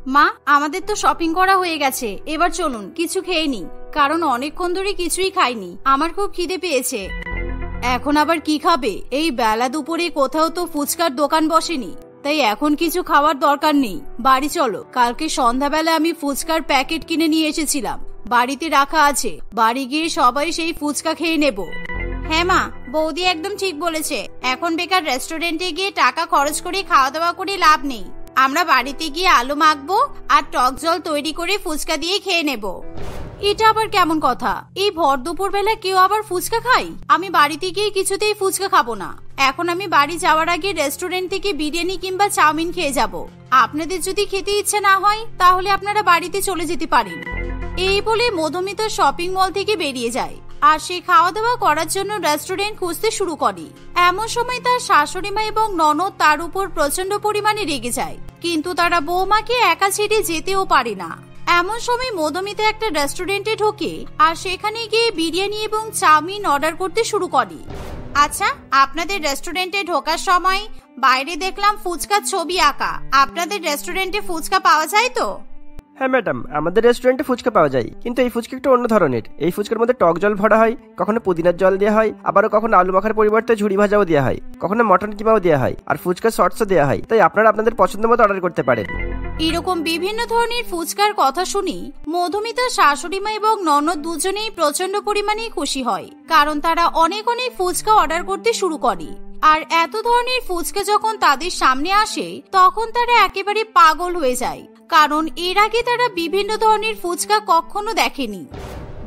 মা, আমাদের তো শপিং করা হয়ে গেছে, এবার চলুন কিছু খেয়ে নি, কারণ অনেকক্ষণ ধরে কিছুই খাইনি, আমার খুব খিদে পেয়েছে। এখন আবার কি খাবে? এই বেলা দুপুরে কোথাও তো ফুচকার দোকান বসেনি, তাই এখন কিছু খাওয়ার দরকার নেই, বাড়ি চলো। কালকে সন্ধ্যাবেলা আমি ফুচকার প্যাকেট কিনে নিয়ে এসেছিলাম, বাড়িতে রাখা আছে, বাড়ি গিয়ে সবাই সেই ফুচকা খেয়ে নেব। হ্যাঁ মা, বৌদি একদম ঠিক বলেছে, এখন বেকার রেস্টুরেন্টে গিয়ে টাকা খরচ করে খাওয়া দাওয়া করে লাভ নেই, আমরা বাড়িতে গিয়ে আলু মাখবো আর টক জল তৈরি করে ফুচকা দিয়ে খেয়ে নেব। এটা আবার কেমন কথা? এই ভর দুপুর বেলা কেউ আবার ফুচকা খায়? আমি বাড়িতে গিয়ে কিছুতেই ফুচকা খাবো না, এখন আমি বাড়ি যাওয়ার আগে রেস্টুরেন্ট থেকে বিরিয়ানি কিংবা চাউমিন খেয়ে যাব। আপনাদের যদি খেতে ইচ্ছে না হয় তাহলে আপনারা বাড়িতে চলে যেতে পারেন। এই বলে মধুমিতা শপিং মল থেকে বেরিয়ে যায় আর সে খাওয়া দাওয়া করার জন্য রেস্টুরেন্ট খুঁজতে শুরু করে। এমন সময় তার শাশুড়িমা এবং ননদ তার উপর প্রচন্ড পরিমাণে রেগে যায়, কিন্তু তারা বৌমাকে একা ছেড়ে যেতেও পারে না। এমন সময় মধুমিতা একটা রেস্টুরেন্টে ঢোকে আর সেখানে গিয়ে বিরিয়ানি এবং চাউমিন অর্ডার করতে শুরু করে। আচ্ছা, আপনাদের রেস্টুরেন্টে ঢোকার সময় বাইরে দেখলাম ফুচকার ছবি আঁকা, আপনাদের রেস্টুরেন্টে ফুচকা পাওয়া যায় তো? হ্যাঁ ম্যাডাম, আমাদের রেস্টুরেন্টে ফুচকা পাওয়া যায়, কিন্তু এই ফুচকা একটু অন্য ধরনের। এই ফুচকার মধ্যে টক জল ভরা হয়, কখনো পুদিনার জল দেওয়া হয়, আবারও কখনো আলু মাখার পরিবর্তে ঝুড়ি ভাজাও দেওয়া হয়, কখনো মটন কিমাও দেওয়া হয়, আর ফুচকার শর্টসও দেওয়া হয়, তাই আপনারা আপনাদের পছন্দ মতো অর্ডার করতে পারেন। এরকম বিভিন্ন ধরনের ফুচকার কথা শুনি মধুমিতা শাশুড়িমা এবং ননদ দুজনেই প্রচন্ড পরিমাণে খুশি হয়, কারণ তারা অনেক অনেক ফুচকা অর্ডার করতে শুরু করে। আর এত ধরনের ফুচকা যখন তাদের সামনে আসে তখন তারা একেবারে পাগল হয়ে যায়, কারণ এর আগে তারা বিভিন্ন ধরনের ফুচকা কখনো দেখেনি।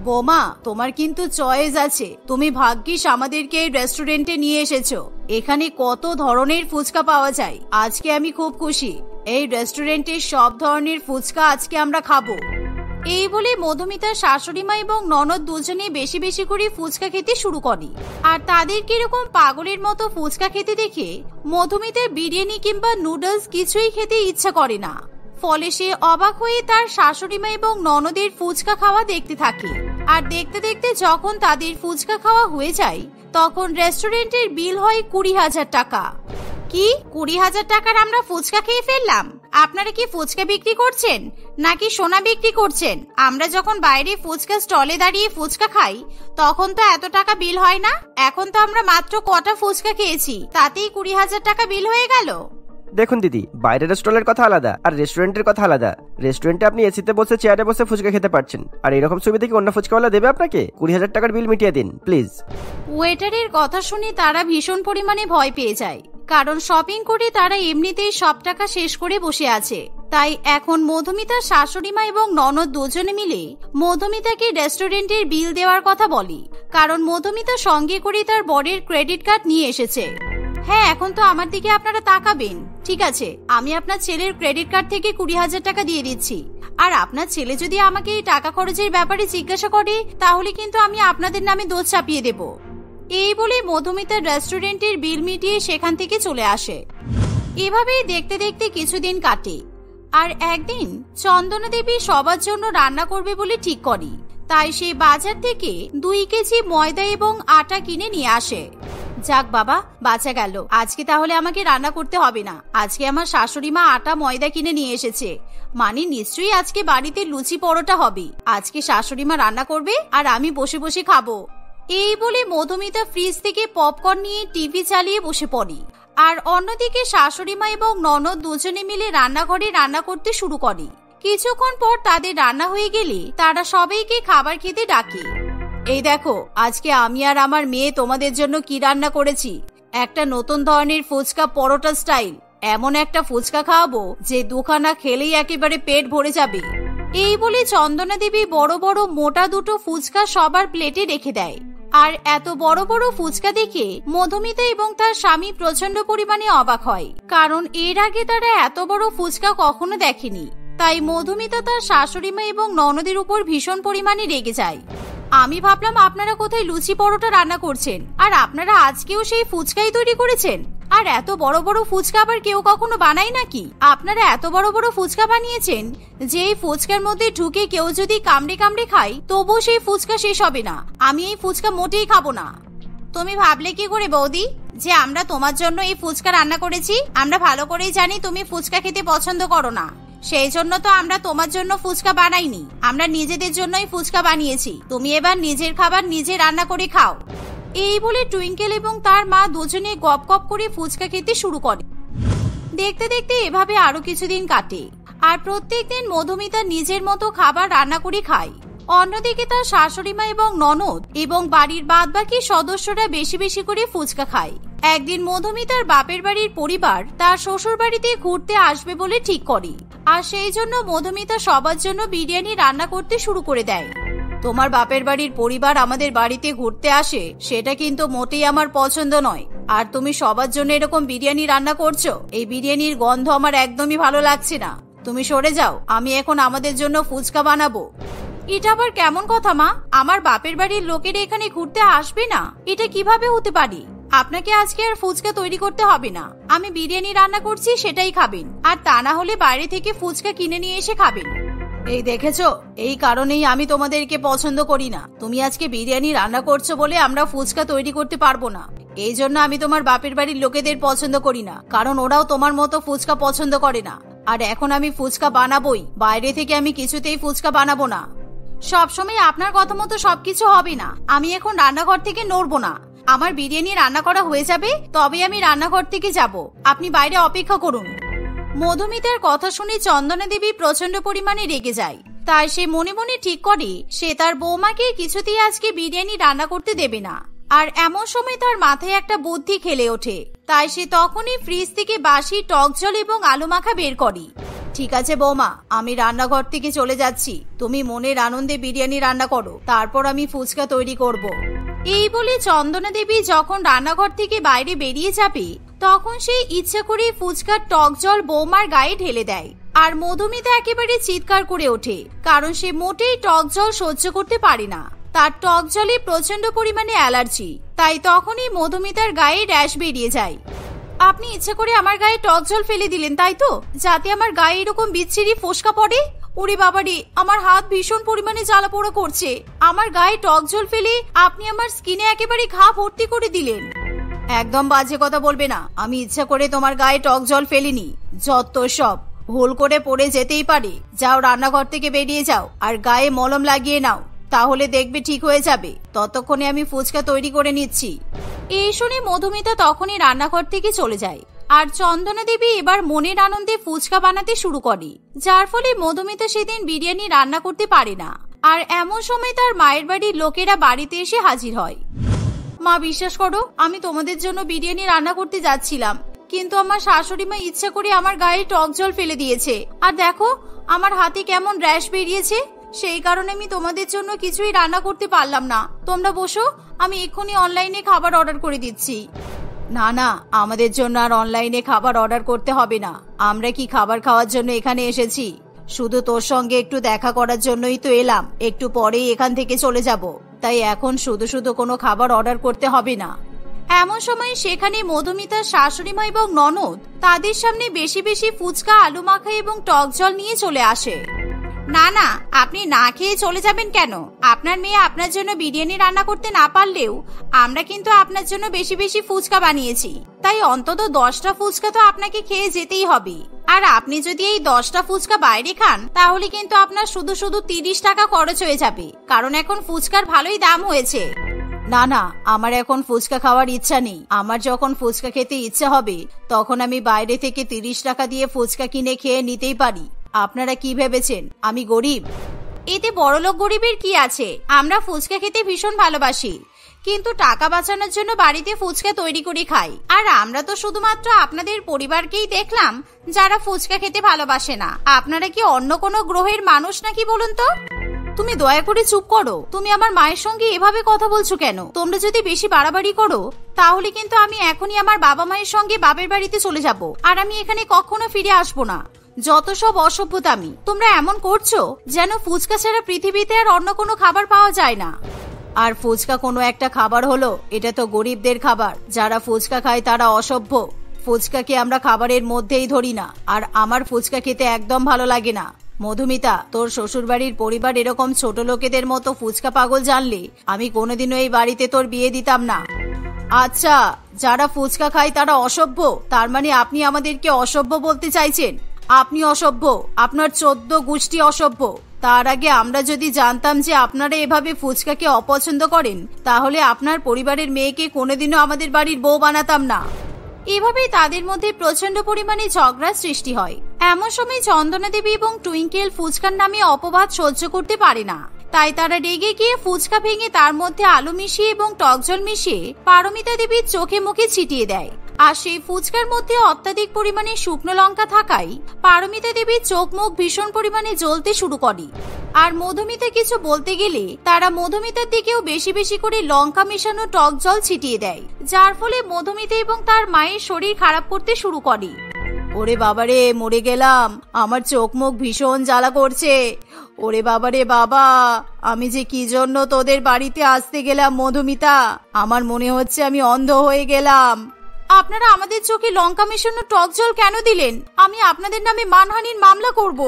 বোমা, তোমার কিন্তু চয়েস আছে, তুমি ভাগ্যিস আমাদেরকে এই রেস্টুরেন্টে নিয়ে এসেছো, এখানে কত ধরনের ফুচকা পাওয়া যায়, আজকে আমি খুব খুশি, এই রেস্টুরেন্টের সব ধরনের ফুচকা আজকে আমরা খাবো। এই বলে মধুমিতার শাশুড়িমা এবং ননদ দুজনে বেশি বেশি করে ফুচকা খেতে শুরু করে। আর তাদের কিরকম পাগলের মতো ফুচকা খেতে দেখে মধুমিতার বিরিয়ানি কিংবা নুডলস কিছুই খেতে ইচ্ছা করে না, ফলে সে অবাক হয়ে তার শাশুড়িমা এবং ননদের ফুচকা খাওয়া দেখতে থাকে। আর দেখতে দেখতে যখন তাদের ফুচকা খাওয়া হয়ে যায় তখন রেস্টুরেন্টের বিল হয় 20,000 টাকা। কি 20,000 টাকার আমরা ফুচকা খেয়ে ফেললাম? আপনারা কি ফুচকা বিক্রি করছেন নাকি সোনা বিক্রি করছেন? আমরা যখন বাইরে ফুচকা স্টলে দাঁড়িয়ে ফুচকা খাই তখন তো এত টাকা বিল হয় না, এখন তো আমরা মাত্র কটা ফুচকা খেয়েছি তাতেই 20,000 টাকা বিল হয়ে গেল। দেখুন দিদি, বাইরের স্টলের কথা আলাদা আর রেস্টুরেন্টের কথা আলাদা। রেস্টুরেন্টে আপনি এসিতে বসে চেয়ারে বসে ফুচকা খেতে পারছেন, আর এরকম সুবিধা কি অন্য ফুচকাওয়ালা দেবে আপনাকে? 20,000 টাকার বিল মিটিয়ে দিন প্লিজ। ওয়েটারের কথা শুনে তারা ভীষণ পরিমাণে ভয় পেয়ে যায়, কারণ শপিং করে তারা এমনিতেই সব টাকা শেষ করে বসে আছে। তাই এখন মধুমিতার শাশুড়িমা এবং ননদ দুজনে মিলে মধুমিতাকে রেস্টুরেন্টের বিল দেওয়ার কথা বলে, কারণ মধুমিতা সঙ্গে করে তার বরের ক্রেডিট কার্ড নিয়ে এসেছে। হ্যাঁ, এখন তো আমার দিকে আপনারা তাকাবেন, ঠিক আছে, আমি আপনার ছেলের ক্রেডিট কার্ড থেকে 20,000 টাকা দিয়ে দিচ্ছি, আর আপনার ছেলে যদি আমাকে এই টাকা খরচের ব্যাপারে জিজ্ঞাসা করে তাহলে কিন্তু আমি আপনাদের নামে দোষ চাপিয়ে দেব। এই বলে মধুমিতার রেস্টুরেন্টের বিল মিটিয়ে সেখান থেকে চলে আসে। এভাবেই দেখতে দেখতে কিছুদিন কাটে, আর একদিন চন্দনা দেবী সবার জন্য রান্না করবে বলে ঠিক করে, তাই সে বাজার থেকে 2 কেজি ময়দা এবং আটা কিনে নিয়ে আসে। যাক বাবা, বাঁচা গেল, আজকে তাহলে আমাকে রান্না করতে হবে না, আজকে আমার শাশুড়ি মা আটা ময়দা কিনে নিয়ে এসেছে, মানে নিশ্চয়ই আজকে বাড়িতে লুচি পরোটা হবে, আজকে শাশুড়ি মা রান্না করবে আর আমি বসে বসে খাবো। এই বলে মধুমিতা ফ্রিজ থেকে পপকর্ন নিয়ে টিভি চালিয়ে বসে পড়ে, আর অন্যদিকে শাশুড়ি মা এবং ননদ দুজনে মিলে রান্নাঘরে রান্না করতে শুরু করে। কিছুক্ষণ পর তাদের রান্না হয়ে গেলে তারা সবাইকে খাবার খেতে ডাকে। এই দেখো, আজকে আমি আর আমার মেয়ে তোমাদের জন্য কি রান্না করেছি, একটা নতুন ধরনের ফুচকা পরোটা স্টাইল, এমন একটা ফুচকা খাওয়াবো যে দুখানা খেলেই একেবারে পেট ভরে যাবে। এই বলে চন্দনা দেবী বড় বড় মোটা দুটো ফুচকা সবার প্লেটে রেখে দেয়। আর এত বড় বড় ফুচকা দেখে মধুমিতা এবং তার স্বামী প্রচন্ড পরিমাণে অবাক হয়, কারণ এর আগে তারা এত বড় ফুচকা কখনো দেখেনি। তাই মধুমিতা তার শাশুড়িমা এবং ননদের উপর ভীষণ পরিমাণে রেগে যায়। আমি ভাবলাম আপনারা কোথায় লুচি পরোটা রান্না করছেন, আর আপনারা আজকেও সেই ফুচকাই তৈরি করেছেন, আর এত বড় বড় ফুচকা আবার কেউ কখনো বানায় নাকি? আপনারা এত বড় বড় ফুচকা বানিয়েছেন যে এই ফুচকার মধ্যে ঢুকে কেউ যদি কামড়ে কামড়ে খায় তবুও সেই ফুচকা শেষ হবে না। আমি এই ফুচকা মোটেই খাবো না। তুমি ভাবলে কি করে বৌদি যে আমরা তোমার জন্য এই ফুচকা রান্না করেছি? আমরা ভালো করেই জানি তুমি ফুচকা খেতে পছন্দ করো না, সেই জন্য তো আমরা তোমার জন্য ফুচকা বানাইনি, আমরা নিজেদের জন্যই ফুচকা বানিয়েছি। তুমি এবার নিজের খাবার নিজে রান্না করে খাও। এই বলে টুইঙ্কেল এবং তার মা দুজনে গপ গপ করে ফুচকা খেতে শুরু করে। দেখতে দেখতে এভাবে আরো কিছুদিন কাটে, আর প্রত্যেকদিন মধুমিতা নিজের মতো খাবার রান্না করে খায়। অন্যদিকে তার শাশুড়ি মা এবং ননদ এবং বাড়ির বাদবাকি সদস্যরা বেশি বেশি করে ফুচকা খায়। একদিন মধুমিতার বাপের বাড়ির পরিবার তার শ্বশুর বাড়িতে ঘুরতে আসবে বলে ঠিক করে, আর সেই জন্য মধুমিতা সবার জন্য বিরিয়ানি রান্না করতে শুরু করে দেয়। তোমার বাপের বাড়ির পরিবার আমাদের বাড়িতে ঘুরতে আসে, সেটা কিন্তু মোটেই আমার পছন্দ নয়। আর তুমি সবার জন্য এরকম বিরিয়ানি রান্না করছো, এই বিরিয়ানির গন্ধ আমার একদমই ভালো লাগছে না। তুমি সরে যাও, আমি এখন আমাদের জন্য ফুচকা বানাবো। এটা আবার কেমন কথা মা? আমার বাপের বাড়ির লোকেরা এখানে ঘুরতে আসবে না, এটা কিভাবে হতে পারে? আপনাকে আজকে আর ফুচকা তৈরি করতে হবে না, আমি বিরিয়ানি রান্না করছি সেটাই খাবেন, আর তা না হলে বাইরে থেকে ফুচকা কিনে নিয়ে এসে খাবেন। এই দেখেছো, এই কারণেই আমি তোমাদেরকে পছন্দ করি না। তুমি আজকে বিরিয়ানি রান্না করছো বলে আমরা ফুচকা তৈরি করতে পারবো না। এই জন্য আমি তোমার বাপের বাড়ির লোকেদের পছন্দ করি না, কারণ ওরাও তোমার মতো ফুচকা পছন্দ করে না। আর এখন আমি ফুচকা বানাবোই, বাইরে থেকে আমি কিছুতেই ফুচকা বানাবো না। সবসময় আপনার কথা মতো সবকিছু হবে না। আমি এখন রান্নাঘর থেকে নড়বো না। আমার বিরিয়ানি রান্না করা হয়ে যাবে, তবে আমি রান্নাঘর থেকে যাব। আপনি বাইরে অপেক্ষা করুন। মধুমিতার কথা শুনে চন্দনা দেবী প্রচন্ড পরিমাণে রেগে যায়। তাই সে মনে মনে ঠিক করে সে তার বৌমাকে কিছুতেই আজকে বিরিয়ানি রান্না করতে দেবে না। আর এমন সময় তার মাথায় একটা বুদ্ধি খেলে ওঠে। তাই সে তখনই ফ্রিজ থেকে বাসি টক জল এবং আলু মাখা বের করে। ঠিক আছে বৌমা, আমি রান্নাঘর থেকে চলে যাচ্ছি, তুমি মনের আনন্দে বিরিয়ানি রান্না করো, তারপর আমি ফুচকা তৈরি করব। এই বলে চন্দনা দেবী যখন রান্নাঘর থেকে বাইরে বেরিয়ে যাবে, তখন সে ইচ্ছা করে ফুচকার টক জল বৌমার গায়ে ঢেলে দেয়। আর মধুমিতা একেবারে চিৎকার করে ওঠে, কারণ সে মোটেই টক জল সহ্য করতে পারে না। তার টক জলে প্রচন্ড পরিমাণে অ্যালার্জি, তাই তখনই মধুমিতার গায়ে র্যাশ বেরিয়ে যায়। আপনি ইচ্ছা করে আমার গায়ে টক জল ফেলে দিলেন তাই তো, যাতে আমার গায়ে এরকম বিচ্ছিরি ফোসকা পড়ে? ওরে বাবারে, আমার হাত ভীষণ পরিমাণে জ্বালা পোড়া করছে। আমার গায়ে টক জল ফেলে আপনি আমার স্কিনে একেবারে ঘা ভর্তি করে দিলেন। একদম বাজে কথা বলবে না, আমি ইচ্ছা করে তোমার গায়ে টক জল ফেলিনি। যত সব, ভুল করে পড়ে যেতেই পারে। যাও রান্নাঘর থেকে বেরিয়ে যাও, আর গায়ে মলম লাগিয়ে নাও, তাহলে দেখবে ঠিক হয়ে যাবে। ততক্ষণে আমি ফুচকা তৈরি করে নিচ্ছি। এই শুনে মধুমিতা তখনই রান্নাঘর থেকে চলে যায়। আর চন্দনা দেবী এবার মনের আনন্দে ফুচকা বানাতে শুরু করে, যার ফলে মধুমিতা সেদিন বিরিয়ানি রান্না করতে পারে না। আর এমন সময় তার মায়ের বাড়ির লোকেরা বাড়িতে এসে হাজির হয়। মা, বিশ্বাস করো, আমি তোমাদের জন্য বিরিয়ানি রান্না করতে যাচ্ছিলাম, কিন্তু আমার শাশুড়ি মা ইচ্ছা করে আমার গায়ে টক জল ফেলে দিয়েছে। আর দেখো আমার হাতে কেমন র্যাশ বেরিয়েছে। সেই কারণে আমি তোমাদের জন্য কিছুই রান্না করতে পারলাম না। তোমরা বসো, আমি এক্ষুনি অনলাইনে খাবার অর্ডার করে দিচ্ছি। না না, আমাদের জন্য আর অনলাইনে খাবার অর্ডার করতে হবে না। আমরা কি খাবার খাওয়ার জন্য এখানে এসেছি? শুধু তোর সঙ্গে একটু দেখা করার জন্যই তো এলাম, একটু পরেই এখান থেকে চলে যাব। তাই এখন শুধু শুধু কোনো খাবার অর্ডার করতে হবে না। এমন সময় সেখানে মধুমিতার শাশুড়ি মা এবং ননদ তাদের সামনে বেশি বেশি ফুচকা, আলু মাখা এবং টক জল নিয়ে চলে আসে। না না, আপনি না খেয়ে চলে যাবেন কেন? আপনার মেয়ে আপনার জন্য বিরিয়ানি রান্না করতে না পারলেও আমরা কিন্তু আপনার জন্য বেশি বেশি ফুচকা বানিয়েছি। তাই অন্তত 10টা ফুচকা তো আপনাকে খেয়ে যেতেই হবে। আর আপনি যদি এই 10টা ফুচকা বাইরে খান, তাহলে কিন্তু আপনার শুধু শুধু 30 টাকা খরচ হয়ে যাবে, কারণ এখন ফুচকার ভালোই দাম হয়েছে। না না, আমার এখন ফুচকা খাওয়ার ইচ্ছা নেই। আমার যখন ফুচকা খেতে ইচ্ছা হবে, তখন আমি বাইরে থেকে 30 টাকা দিয়ে ফুচকা কিনে খেয়ে নিতেই পারি। আপনারা কি ভেবেছেন আমি গরিব? এতে বড়লোক গরিবের কি আছে? আমরা ফুচকা খেতে ভীষণ ভালোবাসি, কিন্তু টাকা বাঁচানোর জন্য বাড়িতে ফুচকা তৈরি করে খাই। আর আমরা তো শুধুমাত্র আপনাদের পরিবারকেই দেখলাম যারা ফুচকা খেতে ভালোবাসে না। আপনারা কি অন্য কোনো গ্রহের মানুষ নাকি বলুন তো? তুমি দয়া করে চুপ করো। তুমি আমার মায়ের সঙ্গে এভাবে কথা বলছো কেন? তোমরা যদি বেশি বাড়াবাড়ি করো, তাহলে কিন্তু আমি এখনই আমার বাবা মায়ের সঙ্গে বাপের বাড়িতে চলে যাব, আর আমি এখানে কখনো ফিরে আসবো না। যত সব অসভ্যতামি তোমরা এমন করছো যেন ফুচকা ছাড়া পৃথিবীতে আর অন্য কোনো খাবার পাওয়া যায় না। আর ফুচকা কোনো একটা খাবার হলো? এটা তো গরিবদের খাবার। যারা ফুচকা খায় তারা অসভ্য। ফুচকাকে আমরা খাবারের মধ্যেই ধরি না, আর আমার ফুচকা খেতে একদম ভালো লাগে না। মধুমিতা, তোর শ্বশুরবাড়ির পরিবার এরকম ছোট লোকেদের মতো ফুচকা পাগল জানলে আমি কোনোদিনও এই বাড়িতে তোর বিয়ে দিতাম না। আচ্ছা, যারা ফুচকা খায় তারা অসভ্য, তার মানে আপনি আমাদেরকে অসভ্য বলতে চাইছেন? আপনি অসভ্য, আপনার 14 গোষ্ঠী অসভ্য। তার আগে আমরা যদি জানতাম যে আপনারা এভাবে ফুচকাকে অপছন্দ করেন, তাহলে আপনার পরিবারের মেয়েকে কোনোদিনও আমাদের বাড়ির বউ বানাতাম না। এভাবেই তাদের মধ্যে প্রচন্ড পরিমাণে ঝগড়ার সৃষ্টি হয়। এমন সময় চন্দনা দেবী এবং টুইঙ্কেল ফুচকার নামে অপবাদ সহ্য করতে পারে না, তাই তারা রেগে গিয়ে ফুচকা ভেঙে তার মধ্যে আলু মিশিয়ে এবং টক জল মিশিয়ে পারমিতা দেবীর চোখে মুখে ছিটিয়ে দেয়। আর সেই ফুচকার মধ্যে অত্যাধিক পরিমাণে শুকনো লঙ্কা থাকায় পারমিতা দেবীর চোখ মুখ ভীষণ পরিমাণে জ্বলতে শুরু করে। আর মধুমিতা কিছু বলতে গেলে তারা মধুমিতার দিকেও বেশি বেশি করে লঙ্কা মেশানো টক জল ছিটিয়ে দেয়, যার ফলে মধুমিতা এবং তার মায়ের শরীর খারাপ করতে শুরু করে। ওরে বাবারে, মরে গেলাম, আমার চোখ মুখ ভীষণ জ্বালা করছে। ওরে বাবারে বাবা, আমি যে কি জন্য তোদের বাড়িতে আসতে গেলাম মধুমিতা, আমার মনে হচ্ছে আমি অন্ধ হয়ে গেলাম। আপনারা আমাদের চোখে লঙ্কা মেশানো টক জল কেন দিলেন? আমি আপনাদের নামে মানহানির মামলা করব।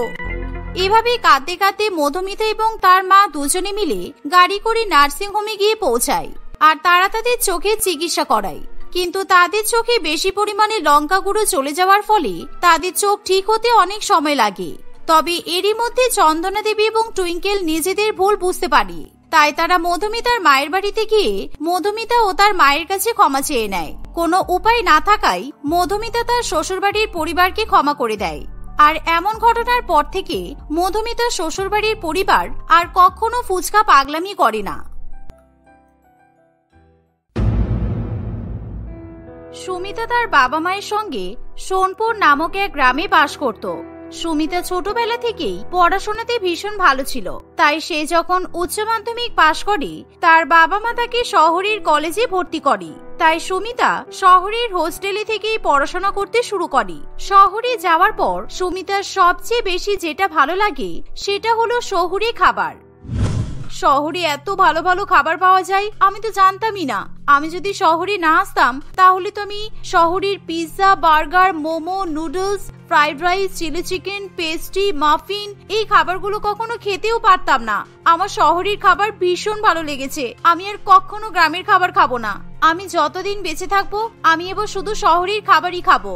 এভাবে কাঁদতে কাঁদতে মধুমিতা এবং তার মা দুজনে মিলে গাড়ি করে নার্সিং হোমে গিয়ে পৌঁছায় আর তারা তাদের চোখের চিকিৎসা করায়। কিন্তু তাদের চোখে বেশি পরিমাণে লঙ্কা গুঁড়ো চলে যাওয়ার ফলে তাদের চোখ ঠিক হতে অনেক সময় লাগে। তবে এরই মধ্যে চন্দনা দেবী এবং টুইঙ্কেল নিজেদের ভুল বুঝতে পারে, তাই তারা মধুমিতার মায়ের বাড়িতে গিয়ে মধুমিতা ও তার মায়ের কাছে ক্ষমা চেয়ে নেয়। কোনো উপায় না থাকায় মধুমিতা তার শ্বশুরবাড়ির পরিবারকে ক্ষমা করে দেয়। আর এমন ঘটনার পর থেকে মধুমিতার শ্বশুরবাড়ির পরিবার আর কখনো ফুচকা পাগলামি করে না। সুমিতা তার বাবা মায়ের সঙ্গে সোনপুর নামক এক গ্রামে বাস করত। সুমিতা ছোটবেলা থেকেই পড়াশোনাতে ভীষণ ভালো ছিল, তাই সে যখন উচ্চ মাধ্যমিক পাশ করে তার বাবা মা তাকে শহরের কলেজে ভর্তি করে। তাই সুমিতা শহরের হোস্টেলে থেকেই পড়াশোনা করতে শুরু করে। শহরে যাওয়ার পর সুমিতার সবচেয়ে বেশি যেটা ভালো লাগে সেটা হলো শহুরে খাবার। শহরে এত ভালো ভালো খাবার পাওয়া যায় আমি তো জানতামই না। আমি যদি শহরে না আসতাম তাহলে তো আমি শহরের pizza, burger, momo, noodles, fried rice, chilli chicken, pastry, muffin এই খাবারগুলো কখনো খেতেও পারতাম না। আমার শহরের খাবার ভীষণ ভালো লেগেছে। আমি আর কখনো গ্রামের খাবার খাবো না। আমি যতদিন বেঁচে থাকবো আমি এবার শুধু শহরের খাবারই খাবো।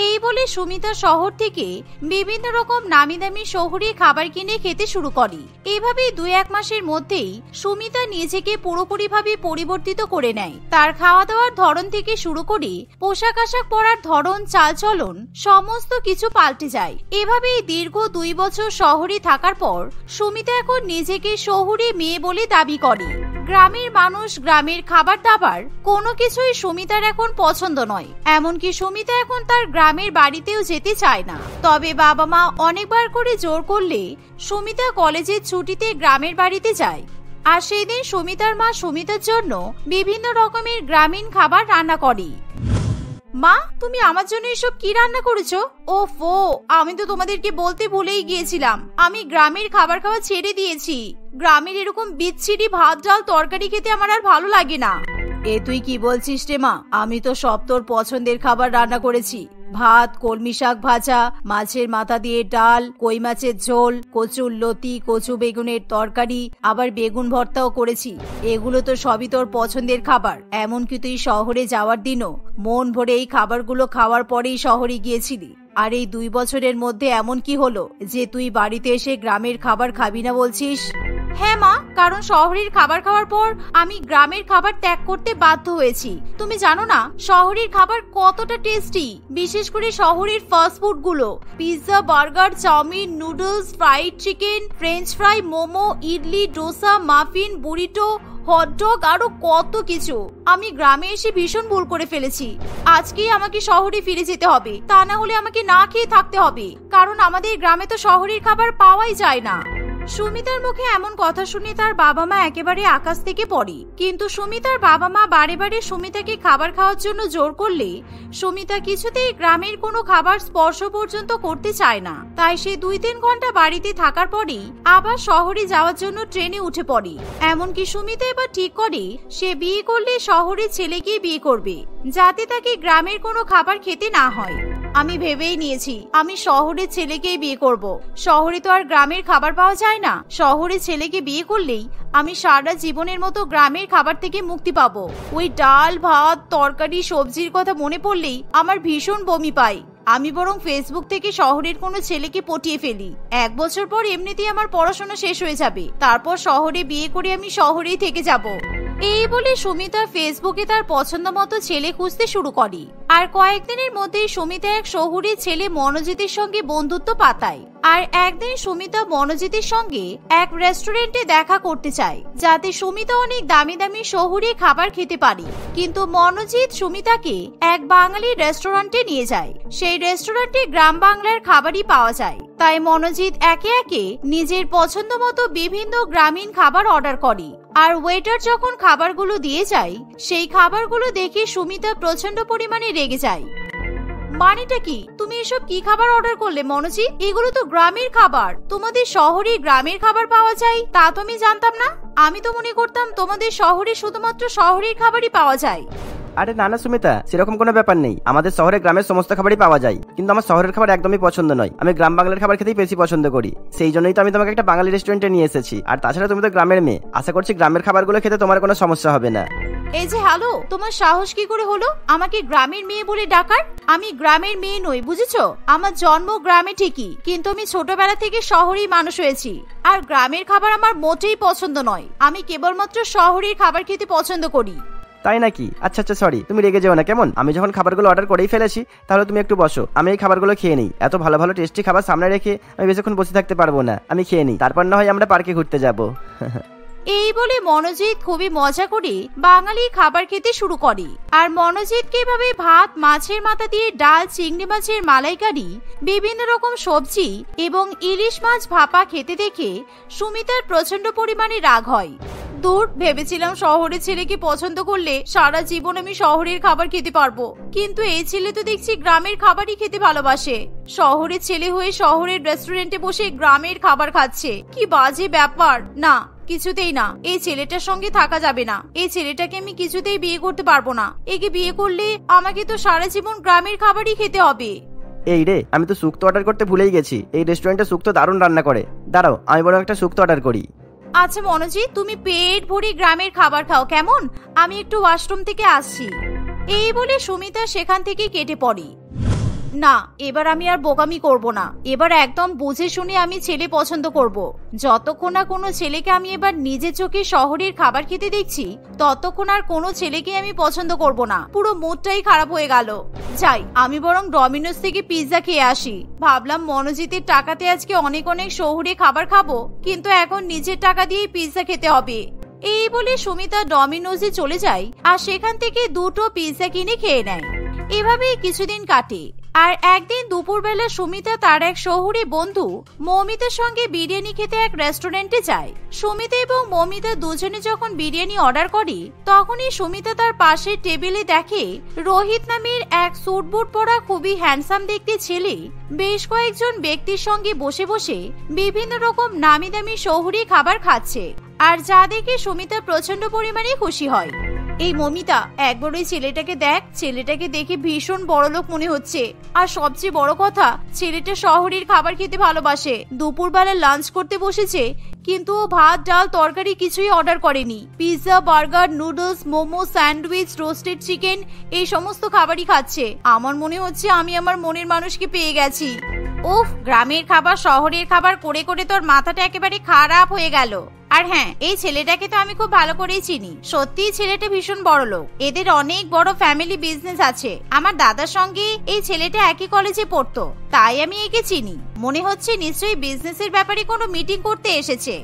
এই বলে সুমিতা শহর থেকে বিভিন্ন রকম নামি দামি শহুরে খাবার কিনে খেতে শুরু করে। এভাবেই 2-1 মাসের মধ্যেই সুমিতা নিজেকে পুরোপুরিভাবে পরিবর্তিত করে নেয়। তার খাওয়া দাওয়ার ধরন থেকে শুরু করে পোশাক আশাক পরার ধরন, চালচলন সমস্ত কিছু পাল্টে যায়। এভাবেই দীর্ঘ 2 বছর শহরে থাকার পর সুমিতা এখন নিজেকে শহুরে মেয়ে বলে দাবি করে। গ্রামের মানুষ, গ্রামের খাবার দাবার কোনো কিছুই সুমিতার এখন পছন্দ নয়। এমনকি সুমিতা এখন তার গ্রামের বাড়িতেও যেতে চায় না। তবে বাবা মা অনেকবার করে জোর করলে সুমিতা কলেজের ছুটিতে গ্রামের বাড়িতে যায়। আর সেই দিন সুমিতার মা সুমিতার জন্য বিভিন্ন রকমের গ্রামীণ খাবার রান্না করে। মা, তুমি আমার জন্য এসব কি রান্না করেছো? ওফো, আমি তো তোমাদেরকে বলতে ভুলেই গিয়েছিলাম, আমি গ্রামের খাবার খাওয়া ছেড়ে দিয়েছি। গ্রামের এরকম বিচ্ছিরি ভাত, ডাল, তরকারি খেতে আমার আর ভালো লাগে না। এ তুই কি বলছিস রে মা? আমি তো সব তোর পছন্দের খাবার রান্না করেছি। ভাত, কলমি শাক ভাজা, মাছের মাথা দিয়ে ডাল, কই মাছের ঝোল, কচুর লতি, কচু বেগুনের তরকারি, আবার বেগুন ভর্তাও করেছি। এগুলো তো সবই তোর পছন্দের খাবার। এমনকি তুই শহরে যাওয়ার দিনও মন ভরে এই খাবারগুলো খাওয়ার পরেই শহরে গিয়েছিলি। আর এই 2 বছরের মধ্যে এমন কি হলো যে তুই বাড়িতে এসে গ্রামের খাবার খাবি না বলছিস? হ্যাঁ মা, কারণ শহরের খাবার খাওয়ার পর আমি গ্রামের খাবার ত্যাগ করতে বাধ্য হয়েছি। তুমি জানো না শহরের খাবার কতটা টেস্টি, বিশেষ করে শহরের ফাস্ট ফুড গুলো, pizza, burger, chow mein, noodles, fried chicken, french fry, momo, idli, dosa, muffin, burrito, hot dog, আরো কত কিছু। আমি গ্রামে এসে ভীষণ ভুল করে ফেলেছি। আজকেই আমাকে শহরে ফিরে যেতে হবে, তা না হলে আমাকে না খেয়ে থাকতে হবে, কারণ আমাদের গ্রামে তো শহরের খাবার পাওয়াই যায় না। সুমিতার মুখে এমন কথা শুনে তার বাবা মা একেবারে আকাশ থেকে পড়ে। কিন্তু সুমিতার বাবা মা বারে বারে সুমিতাকে খাবার খাওয়ার জন্য জোর করলে সুমিতা কিছুতেই গ্রামের কোনো খাবার স্পর্শ পর্যন্ত করতে চায় না। তাই সে 2-3 ঘন্টা বাড়িতে থাকার পরেই আবার শহরে যাওয়ার জন্য ট্রেনে উঠে পড়ে। এমনকি সুমিতা এবার ঠিক করে সে বিয়ে করলে শহরের ছেলেকেই বিয়ে করবে, যাতে তাকে গ্রামের কোনো খাবার খেতে না হয়। আমি ভেবেই নিয়েছি আমি শহরের ছেলেকেই বিয়ে করব। শহরে তো আর গ্রামের খাবার পাওয়া যায় না। শহরের ছেলেকে বিয়ে করলেই আমি সারা জীবনের মতো গ্রামের খাবার থেকে মুক্তি পাবো। ওই ডাল, ভাত, তরকারি, সবজির কথা মনে পড়লেই আমার ভীষণ বমি পায়। আমি বরং ফেসবুক থেকে শহরের কোনো ছেলেকে পটিয়ে ফেলি। 1 বছর পর এমনিতেই আমার পড়াশোনা শেষ হয়ে যাবে, তারপর শহরে বিয়ে করে আমি শহরেই থেকে যাব। এই বলে সুমিতা ফেসবুকে তার পছন্দ মতো ছেলে খুঁজতে শুরু করে। আর কয়েকদিনের মধ্যেই সুমিতা এক শহুরের ছেলে মনোজিতের সঙ্গে বন্ধুত্ব পাতায়। আর একদিন সুমিতা মনোজিতের সঙ্গে এক রেস্টুরেন্টে দেখা করতে চায়, যাতে সুমিতা অনেক দামি দামি শহুরে খাবার খেতে পারে। কিন্তু মনোজিৎ সুমিতাকে এক বাঙালি রেস্টুরেন্টে নিয়ে যায়। সেই রেস্টুরেন্টে গ্রাম বাংলার খাবারই পাওয়া যায়। তাই মনোজিৎ একে একে নিজের পছন্দ মতো বিভিন্ন গ্রামীণ খাবার অর্ডার করে। আর ওয়েটার যখন খাবারগুলো দিয়ে যায়, সেই খাবারগুলো দেখে সুমিতা প্রচন্ড পরিমাণে রেগে যায়। মানেটা কি? তুমি এসব কি খাবার অর্ডার করলে মনোজিৎ? এগুলো তো গ্রামের খাবার। তোমাদের শহরে গ্রামের খাবার পাওয়া যায় তা তো আমি জানতাম না। আমি তো মনে করতাম তোমাদের শহরে শুধুমাত্র শহরের খাবারই পাওয়া যায়। আরে না না সুমিতা, সেরকম কোনো ব্যাপার নেই। আমাদের শহরে গ্রামের সমস্ত খাবারই পাওয়া যায়, কিন্তু আমার শহরের খাবার একদমই পছন্দ নয়। আমি গ্রাম বাংলার খাবার খেতেই বেশি পছন্দ করি। সেই জন্যই তো আমি তোমাকে একটা বাঙালি রেস্টুরেন্টে নিয়ে এসেছি। আর তাছাড়া তুমি তো গ্রামের মেয়ে, আশা করছি গ্রামের খাবারগুলো খেতে তোমার কোনো সমস্যা হবে না। এই যে হ্যালো, তোমার সাহস কি করে হলো আমাকে গ্রামের মেয়ে বলে ডাকার? আমি গ্রামের মেয়ে নই, বুঝেছো? আমার জন্ম গ্রামে ঠিকই, কিন্তু আমি ছোটবেলা থেকে শহরেই মানুষ হয়েছি। আর গ্রামের খাবার আমার মোটেই পছন্দ নয়। আমি কেবলমাত্র শহরের খাবার খেতে পছন্দ করি। তাই নাকি? আচ্ছা আচ্ছা, সরি, তুমি রেগে যেও না কেমন। আমি যখন খাবারগুলো অর্ডার করেই ফেলেছি, তাহলে তুমি একটু বসো, আমি এই খাবারগুলো খেয়ে নিই। এত ভালো ভালো টেস্টি খাবার সামনে রেখে আমি বেশিক্ষণ বসে থাকতে পারবো না। আমি খেয়ে নিই, তারপর না হয় আমরা পার্কে ঘুরতে যাবো। এই বলে মনোজিৎ খুবই মজা করে বাঙালি খাবার খেতে শুরু করে। আর মনোজিৎকে এভাবে ভাত, মাছের মাথা দিয়ে ডাল, চিংড়ি মাছের মালাইকারি, বিভিন্ন রকম সবজি এবং ইলিশ মাছ ভাপা খেতে দেখে সুমিতার প্রচন্ড পরিমাণে রাগ হয়। দূর, ভেবেছিলাম শহরের ছেলেকে পছন্দ করলে সারা জীবন আমি শহরের খাবার খেতে পারবো, কিন্তু এই ছেলে তো দেখছি গ্রামের খাবারই খেতে ভালোবাসে। শহরের ছেলে হয়ে শহরের রেস্টুরেন্টে বসে গ্রামের খাবার খাচ্ছে, কি বাজে ব্যাপার। না, কিছুতেই না, এই ছেলেটার সঙ্গে থাকা যাবে না। এই ছেলেটাকে আমি কিছুতেই বিয়ে করতে পারবো না। একে বিয়ে করলে আমাকে তো সারা জীবন গ্রামের খাবারই খেতে হবে। এই রে, আমি তো শুক্তো অর্ডার করতে ভুলেই গেছি। এই রেস্টুরেন্টে শুক্তো দারুণ রান্না করে। দাঁড়াও, আমি বরং একটা শুক্তো অর্ডার করি। আচ্ছা মনোজিৎ, তুমি পেট ভরে গ্রামের খাবার খাও কেমন? আমি একটু ওয়াশরুম থেকে আসছি। এই বলে সুমিতা সেখান থেকে কেটে পড়ে। না, এবার আমি আর বোকামি করব না। এবার একদম বুঝে শুনে আমি ছেলে পছন্দ করব। যতক্ষণ না কোনো ছেলেকে আমি এবার নিজের চোখে শহরের খাবার খেতে দেখছি, ততক্ষণ আর কোনো ছেলেকে আমি পছন্দ করব না। পুরো মুডটাই খারাপ হয়ে গেল। যাই, আমি বরং ডমিনোস থেকে পিৎজা খেয়ে আসি। ভাবলাম মনোজিতের টাকাতে আজকে অনেক অনেক শহুরে খাবার খাবো, কিন্তু এখন নিজের টাকা দিয়েই পিৎজা খেতে হবে। এই বলে সুমিতা ডমিনোসে চলে যায় আর সেখান থেকে 2টো পিৎজা কিনে খেয়ে নেয়। এভাবেই কিছুদিন কাটে। আর একদিন দুপুরবেলা সুমিতা তার এক শহুরে বন্ধু মৌমিতার সঙ্গে বিরিয়ানি খেতে এক রেস্টুরেন্টে যায়। সুমিতা এবং মৌমিতা দুজনে যখন বিরিয়ানি অর্ডার করে, তখনই সুমিতা তার পাশের টেবিলে দেখে রোহিত নামের এক স্যুট বুট পরা খুবই হ্যান্ডসাম দেখতে ছেলে বেশ কয়েকজন ব্যক্তির সঙ্গে বসে বসে বিভিন্ন রকম নামি দামি শহুরে খাবার খাচ্ছে। আর যা দেখে সুমিতা প্রচন্ড পরিমাণে খুশি হয়। এই মমিতা, একবার ওই ছেলেটাকে দেখ। ছেলেটাকে দেখে ভীষণ বড়লোক মনে হচ্ছে। আর সবচেয়ে বড় কথা, ছেলেটা শহরের খাবার খেতে ভালোবাসে। দুপুরবেলা লাঞ্চ করতে বসেছে, কিন্তু ও ভাত, ডাল, তরকারি কিছুই অর্ডার করেনি। Pizza, burger, noodles, momo, sandwich, roasted chicken, এই সমস্ত খাবারই খাচ্ছে। আমার মনে হচ্ছে আমি আমার মনের মানুষকে পেয়ে গেছি। উফ, গ্রামের খাবার শহরের খাবার করে করে তোর মাথাটা একেবারে খারাপ হয়ে গেল। আর হ্যাঁ, এই ছেলেটাকে তো আমি খুব ভালো করেই চিনি। সত্যিই ছেলেটা ভীষণ বড় লোক। এদের অনেক বড় ফ্যামিলি বিজনেস আছে। আমার দাদার সঙ্গে এই ছেলেটা একই কলেজে পড়তো, তাই আমি একে চিনি। মনে হচ্ছে নিশ্চয়ই বিজনেসের ব্যাপারে কোনো মিটিং করতে এসেছে।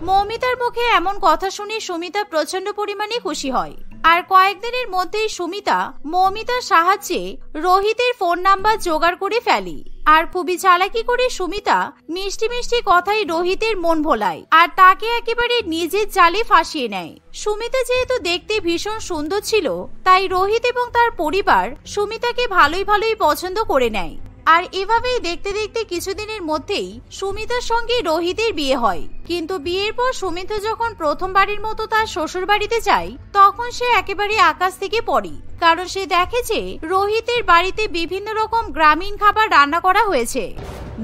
মৌমিতার মুখে এমন কথা শুনে সুমিতা প্রচন্ড পরিমাণে খুশি হয়। আর কয়েকদিনের মধ্যেই সুমিতা মৌমিতার সাহায্যে রোহিতের ফোন নাম্বার জোগাড় করে ফেলে। আর খুবই চালাকি করে সুমিতা মিষ্টি মিষ্টি কথাই রোহিতের মন ভোলায় আর তাকে একেবারে নিজের জালে ফাঁসিয়ে নেয়। সুমিতা যেহেতু দেখতে ভীষণ সুন্দর ছিল, তাই রোহিত এবং তার পরিবার সুমিতাকে ভালোই ভালোই পছন্দ করে নেয়। আর এভাবেই দেখতে দেখতে কিছুদিনের মধ্যেই সুমিতার সঙ্গে রোহিতের বিয়ে হয়। কিন্তু বিয়ের পর সুমিতা যখন প্রথমবারের মতো তার শ্বশুর বাড়িতে যায়, তখন সে একেবারে আকাশ থেকে পড়ে। কারণ সে দেখে যে রোহিতের বাড়িতে বিভিন্ন রকম গ্রামীণ খাবার রান্না করা হয়েছে।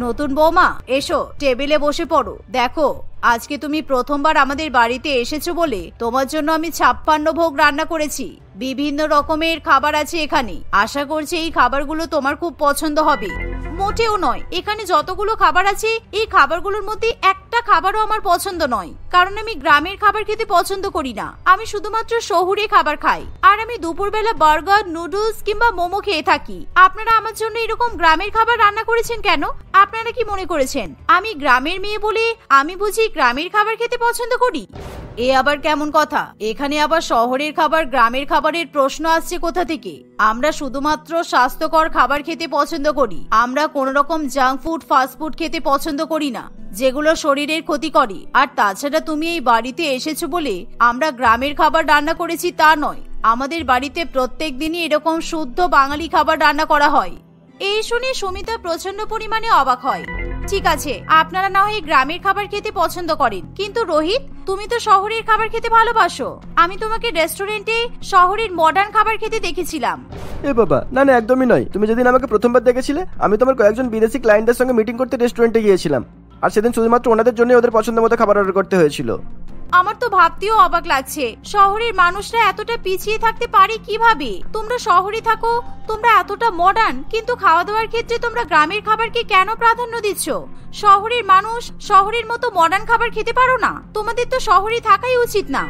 নতুন বৌমা, এসো টেবিলে বসে পড়ো। দেখো আজকে তুমি প্রথমবার আমাদের বাড়িতে এসেছো বলে তোমার জন্য আমি 56 ভোগ রান্না করেছি। বিভিন্ন রকমের খাবার আছে এখানে। আশা করছি এই খাবারগুলো তোমার খুব পছন্দ হবে। মোটেও নয়, এখানে যতগুলো খাবার আছে এই খাবারগুলোর মধ্যে একটা খাবারও আমার পছন্দ নয়, কারণ আমি গ্রামের খাবার খেতে পছন্দ করি না। আমি শুধুমাত্র শহুরে খাবার খাই, আর আমি দুপুরবেলা বার্গার, নুডলস কিংবা মোমো খেয়ে থাকি। আপনারা আমার জন্য এরকম গ্রামের খাবার রান্না করেছেন কেন? আপনারা কি মনে করেছেন আমি গ্রামের মেয়ে বলে আমি বুঝি গ্রামের খাবার খেতে পছন্দ করি? এ আবার কেমন কথা? এখানে আবার শহরের খাবার গ্রামের খাবারের প্রশ্ন আসছে কোথা থেকে? আমরা শুধুমাত্র স্বাস্থ্যকর খাবার খেতে পছন্দ করি। আমরা কোন রকম জাঙ্ক ফুড, ফাস্ট ফুড খেতে পছন্দ করি না, যেগুলো শরীরের ক্ষতি করে। আর তাছাড়া তুমি এই বাড়িতে এসেছো বলে আমরা গ্রামের খাবার রান্না করেছি তা নয়। আমাদের বাড়িতে প্রত্যেক দিনই এরকম শুদ্ধ বাঙালি খাবার রান্না করা হয়। এই শুনে সুমিতা প্রচন্ড পরিমাণে অবাক হয়। ঠিক আছে, আপনারা না হয় গ্রামের খাবার খেতে পছন্দ করেন, কিন্তু রোহিত, তুমি তো শহরের খাবার খেতে ভালোবাসো। আমি তোমাকে রেস্টুরেন্টে শহরের মডার্ন খাবার খেতে দেখেছিলাম। এ বাবা, না না, একদমই নয়। তুমি যেদিন আমাকে প্রথমবার দেখেছিলে, আমি তোমার কয়েকজন বিদেশি ক্লায়েন্টের সঙ্গে মিটিং করতে রেস্টুরেন্টে গিয়েছিলাম, আর সেদিন শুধুমাত্র ওনাদের জন্য ওদের পছন্দ মতো খাবার অর্ডার করতে হয়েছিল। আমার তো ভাবতেও অবাক লাগছে, শহরের মানুষরা এতটা পিছিয়ে থাকতে পারে কিভাবে? তোমরা শহরে থাকো, তোমরা এতটা মডার্ন, কিন্তু খাওয়া দাওয়ার ক্ষেত্রে তোমরা গ্রামের খাবারকে কেন প্রাধান্য দিচ্ছ? শহরের মানুষ শহরের মতো মডার্ন খাবার খেতে পারো না? তোমাদের তো শহরে থাকাই উচিত না।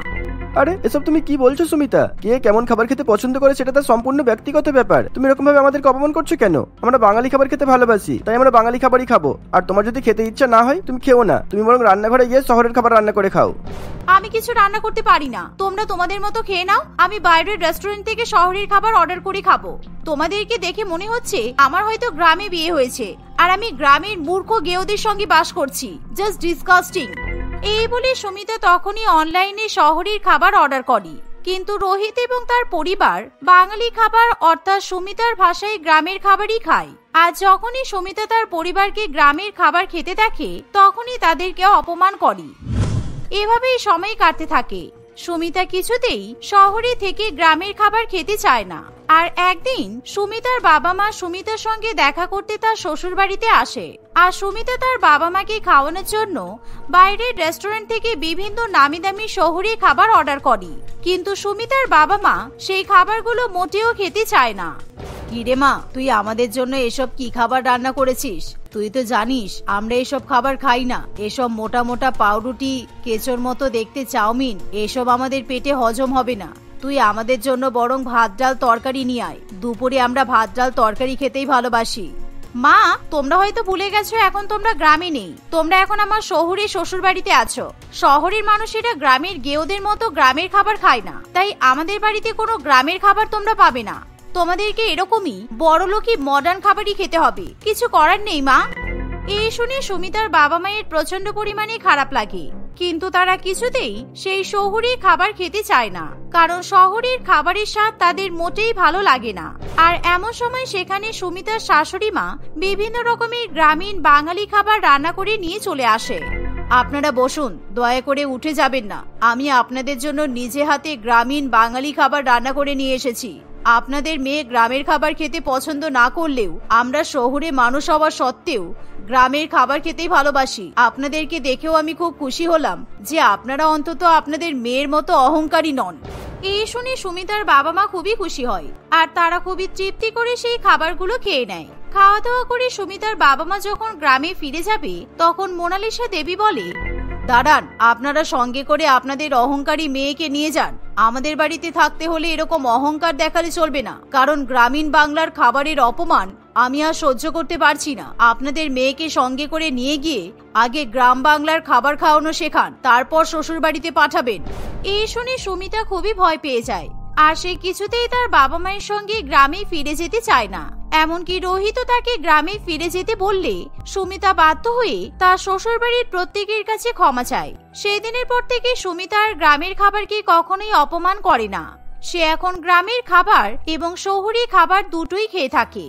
আরে এসব তুমি কি বলছো সুমিতা? কে কেমন খাবার খেতে পছন্দ করে সেটা তার সম্পূর্ণ ব্যক্তিগত ব্যাপার। তুমি এরকম ভাবে আমাদেরকে অপমান করছো কেন? আমরা বাঙালি খাবার খেতে ভালোবাসি, তাই আমরা বাঙালি খাবারই খাবো। আর তোমার যদি খেতে ইচ্ছা না হয় তুমি খেও না, তুমি বরং রান্নাঘরে গিয়ে শহরের খাবার রান্না করে খাও। আমি কিছু রান্না করতে পারি না, তোমরা তোমাদের মতো খেয়ে নাও। আমি বাইরের রেস্টুরেন্ট থেকে শহরের খাবার অর্ডার করে খাবো। তোমাদেরকে দেখে মনে হচ্ছে আমার হয়তো গ্রামে বিয়ে হয়েছে, আর আমি গ্রামের মূর্খ গেঁয়োদের সঙ্গে বাস করছি। Just disgusting. এই বলে সুমিতা তখনই অনলাইনে শহরের খাবার অর্ডার করে, কিন্তু রোহিত এবং তার পরিবার বাঙালি খাবার অর্থাৎ সুমিতার ভাষায় গ্রামের খাবারই খায়। আর যখনই সুমিতা তার পরিবারকে গ্রামের খাবার খেতে দেখে, তখনই তাদেরকে অপমান করে। এভাবেই সময় কাটতে থাকে। সুমিতা কিছুতেই শহরে থেকে গ্রামের খাবার খেতে চায় না। আর একদিন সুমিতার বাবা মা সুমিতার সঙ্গে দেখা করতে তার শ্বশুর বাড়িতে আসে। আর সুমিতা তার বাবা মাকে খাওয়ানোর জন্য বাইরের রেস্টুরেন্ট থেকে বিভিন্ন নামি দামি শহুরে খাবার অর্ডার করে, কিন্তু সুমিতার বাবা মা সেই খাবারগুলো মোটেও খেতে চায় না। কিরে মা, তুই আমাদের জন্য এসব কি খাবার রান্না করেছিস? তুই তো জানিস আমরা এসব খাবার খাই না। এসব মোটা মোটা পাউরুটি, কেচোর মতো দেখতে চাউমিন, এসব আমাদের পেটে হজম হবে না। তুই আমাদের জন্য বরং ভাত ডাল তরকারি নিয়ে আয়। দুপুরে আমরা ভাত ডাল তরকারি খেতেই ভালোবাসি। মা, তোমরা হয়তো ভুলে গেছো এখন তোমরা গ্রামে নেই, তোমরা এখন আমার শহুরে শ্বশুর বাড়িতে আছো। শহরের মানুষেরা গ্রামের গেঁয়োদের মতো গ্রামের খাবার খায় না, তাই আমাদের বাড়িতে কোনো গ্রামের খাবার তোমরা পাবে না। তোমাদেরকে এরকমই বড়লোকি মডার্ন খাবারই খেতে হবে। কিছু করার নেই মা। এই শুনে সুমিতার বাবা মায়ের প্রচন্ড পরিমাণে খারাপ লাগে, কিন্তু তারা কিছুতেই সেই শহুরে খাবার খেতে চায় না, কারণ শহরের খাবারের স্বাদ তাদের মোটেই ভালো লাগে না। আর এমন সময় সেখানে সুমিতার শাশুড়ি মা বিভিন্ন রকমের গ্রামীণ বাঙালি খাবার রান্না করে নিয়ে চলে আসে। আপনারা বসুন, দয়া করে উঠে যাবেন না। আমি আপনাদের জন্য নিজে হাতে গ্রামীণ বাঙালি খাবার রান্না করে নিয়ে এসেছি। আপনাদের মেয়ে গ্রামের খাবার খেতে পছন্দ না করলেও আমরা শহুরে মানুষ হওয়া সত্ত্বেও গ্রামের খাবার খেতেই ভালোবাসি। আপনাদেরকে দেখেও আমি খুব খুশি হলাম যে আপনারা অন্তত আপনাদের মেয়ের মতো অহংকারী নন। এই শুনে সুমিতার বাবা মা খুবই খুশি হয়, আর তারা খুবই তৃপ্তি করে সেই খাবারগুলো খেয়ে নেয়। খাওয়া দাওয়া করে সুমিতার বাবা মা যখন গ্রামে ফিরে যাবে, তখন মোনালিসা দেবী বলে, দাঁড়ান, আপনারা সঙ্গে করে আপনাদের অহংকারী মেয়েকে নিয়ে যান। আমাদের বাড়িতে থাকতে হলে এরকম অহংকার দেখালে চলবে না, কারণ গ্রামীণ বাংলার খাবারের অপমান আমি আর সহ্য করতে পারছি না। আপনাদের মেয়েকে সঙ্গে করে নিয়ে গিয়ে আগে গ্রাম বাংলার খাবার খাওয়ানো শেখান, তারপর শ্বশুর বাড়িতে পাঠাবেন। এই শুনে সুমিতা খুবই ভয় পেয়ে যায়, আর সে কিছুতেই তার বাবা মায়ের সঙ্গে গ্রামে ফিরে যেতে চায় না। এমনকি রোহিত তাকে গ্রামে ফিরে যেতে বললে সুমিতা বাধ্য হয়ে তার শ্বশুর বাড়ির প্রত্যেকের কাছে ক্ষমা চায়। সেই দিনের পর থেকে সুমিতা আর গ্রামের খাবারকে কখনোই অপমান করে না। সে এখন গ্রামের খাবার এবং শহুরে খাবার দুটোই খেয়ে থাকে।